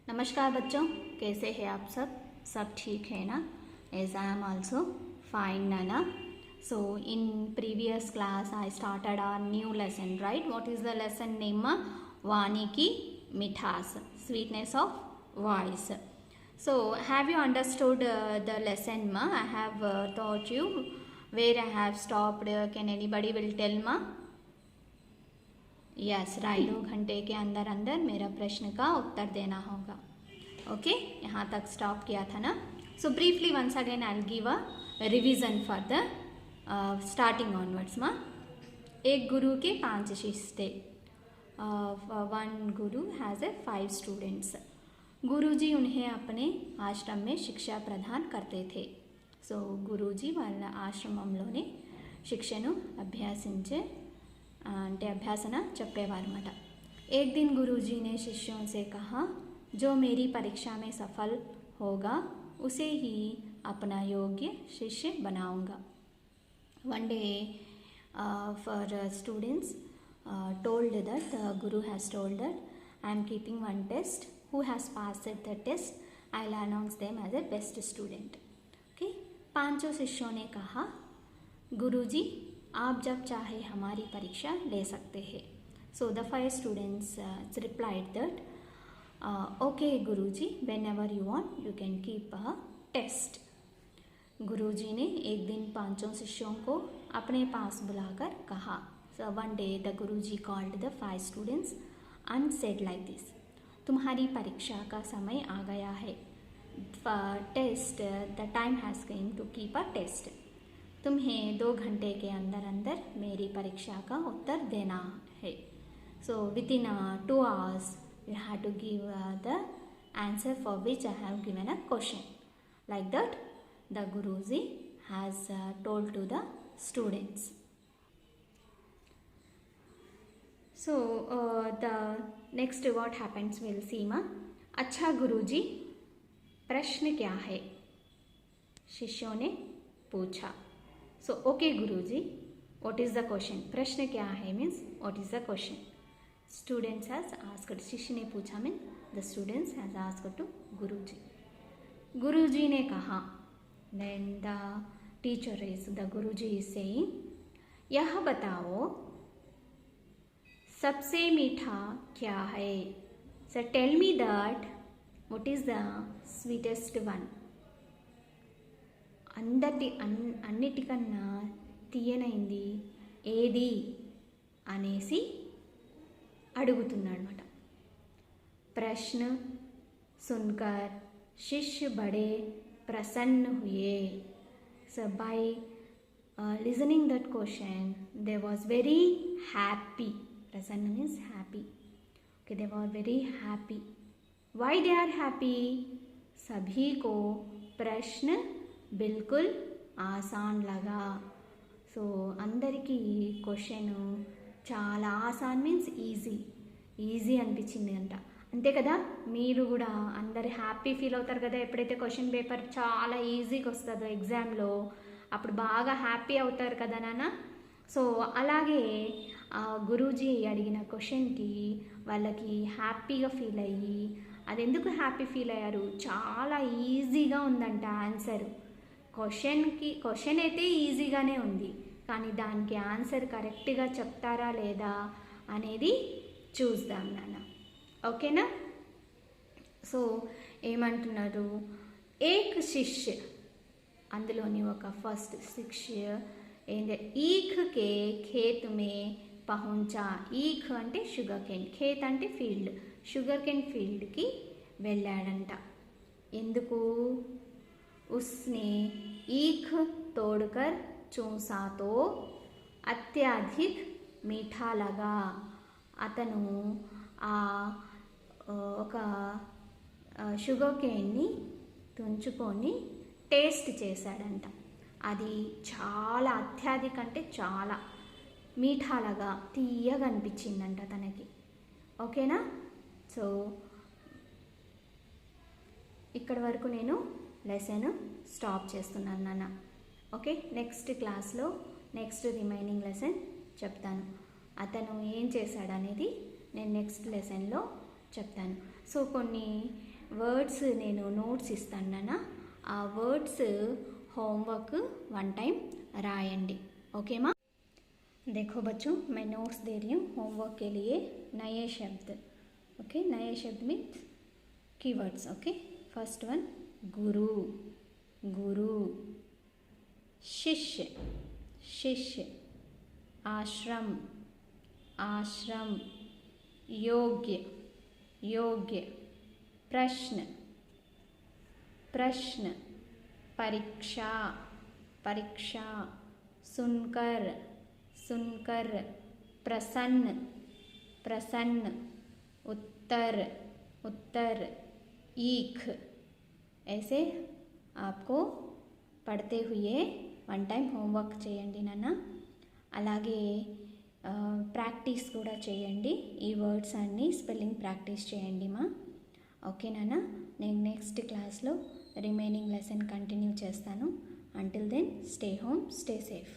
नमस्कार बच्चों, कैसे हैं आप सब ठीक है ना? As I am also fine नाना. So in previous class I started our new lesson, right? What is the lesson name? Vani ki mithas, sweetness of voice. So have you understood the lesson ma? I have taught you where I have stopped. Can anybody will tell ma? Yes right. 2 घंटे के अंदर अंदर मेरा प्रश्न का उत्तर देना होगा. Okay, यहाँ तक स्टॉप किया था ना. So briefly once again I will give a revision for the starting onwards मा. एक गुरु के 5 शिष्य थे. One Guru has 5 students. गुरुजी उन्हें अपने आश्रम में शिक्षा प्रदान करते थे. సో గురూజీ వాళ్ళ ఆశ్రమంలోనే శిక్షను అంటే అభ్యాసన చెప్పేవారు అన్నమాట. एक दिन गुरुजी ने शिष्यों से कहा, जो मेरी परीक्षा में सफल होगा उसे ही अपना योग्य शिष्य बनाऊंगा. One day for students told that the guru has told that I am keeping one test. Who has passed the test, I will announce them as a best student. Okay, 5 शिष्यों ने कहा, गुरुजी आप जब चाहे हमारी परीक्षा ले सकते हैं. So the 5 students replied that okay guruji, whenever you want you can keep a test. गुरुजी ने एक दिन 5 शिष्यों को अपने पास बुलाकर कहा. So one day the guruji called the 5 students and said like this, तुम्हारी परीक्षा का समय आ गया है. Test the time has came to keep a test. तुम्हें 2 घंटे के अंदर अंदर मेरी परीक्षा का उत्तर देना है. So with in 2 hours you have to give the answer for which I have given a question. Like that the Guruji has told to the students. So the next what happens we'll see ma. अच्छा गुरुजी, प्रश्न क्या है? शिष्यों ने पूछा. So okay Guruji, what is the question? प्रश्न क्या है means what is the question? Students has asked. शिष्य ने पूछा means the students has asked to Guruji. गुरुजी ने कहा. Then the teacher is the Guruji is saying, यह बताओ सबसे मीठा क्या है? So tell me that what is the sweetest one? అన్నిటికన్నా తీయనైంది ఏది అనేసి అడుగుతున్నాడు అన్నమాట. ప్రశ్న सुनकर शिष्य बड़े प्रसन्न हुए. So by listening that question they was very happy. प्रसन्न means happy. Okay, they were very happy. Why they are happy? सभी को प्रश्न बिल्कुल आसान लगा. సో అందరికీ క్వశ్చన్ చాలా ఆసాన్ మీన్స్ ఈజీ అనిపించింది అంట. అంతే కదా, మీరు కూడా అందరు హ్యాపీ ఫీల్ అవుతారు కదా ఎప్పుడైతే క్వశ్చన్ పేపర్ చాలా ఈజీగా వస్తుందో ఎగ్జామ్లో, అప్పుడు బాగా హ్యాపీ అవుతారు కదా నాన్న. సో అలాగే గురూజీ అడిగిన క్వశ్చన్కి వాళ్ళకి హ్యాపీగా ఫీల్ అయ్యి, అది ఎందుకు హ్యాపీ ఫీల్ అయ్యారు, చాలా ఈజీగా ఉందంట ఆన్సర్. క్వశ్చన్ అయితే ఈజీగానే ఉంది, కానీ దానికి ఆన్సర్ కరెక్ట్గా చెప్తారా లేదా అనేది చూద్దాం నాన్న. ఓకేనా? సో ఏమంటున్నారు, ఏక్ శిష్య, అందులోని ఒక ఫస్ట్ శిష్య ఏంటంటే ఈఖ్ కే ఖేత్ మే పహుంచా. ఈఖ్ అంటే షుగర్ కేన్, ఖేత్ అంటే ఫీల్డ్, షుగర్ కేన్ ఫీల్డ్కి వెళ్ళాడంట. ఎందుకు? उसने ईख तोड़कर चूसा तो अत्यधिक मीठा लगा. అతను ఒక షుగర్ కేన్ని తుంచుకొని టేస్ట్ చేశాడంట. అది చాలా అత్యధిక అంటే చాలా మీఠాలగా తీయగా అనిపించిందంట తనకి. ఓకేనా? సో ఇక్కడ వరకు నేను లెసన్ స్టాప్ చేస్తున్నాను నాన్న. ఓకే, నెక్స్ట్ క్లాస్లో నెక్స్ట్ రిమైనింగ్ లెసన్ చెప్తాను. అతను ఏం చేశాడనేది నేను నెక్స్ట్ లెసన్లో చెప్తాను. సో కొన్ని వర్డ్స్ నేను నోట్స్ ఇస్తాను నాన్న, ఆ వర్డ్స్ होमवर्क 1 टाइम रायंडी। ओके माँ। देखो बच्चों, मैं नोट्स दे रही हूँ होमवर्क के लिए। नए शब्द, ओके, नए शब्द means keywords. Okay, first one गुरु, गुरु, शिष्य, शिष्य, आश्रम, आश्रम, योग्य, योग्य, प्रश्न, प्रश्न, परीक्षा, परीक्षा, सुनकर, सुनकर, प्रसन्न, प्रसन्न, उत्तर, उत्तर, ईख। ऐसे आपको పడితే हुए 1 టైం హోంవర్క్ చేయండి నాన్న। అలాగే ప్రాక్టీస్ కూడా చేయండి, ఈ వర్డ్స్ అన్నీ స్పెల్లింగ్ ప్రాక్టీస్ చేయండి మా। ఓకే నాన్న, నేను నెక్స్ట్ క్లాస్లో రిమైనింగ్ లెసన్ కంటిన్యూ చేస్తాను। Until then stay home, stay safe.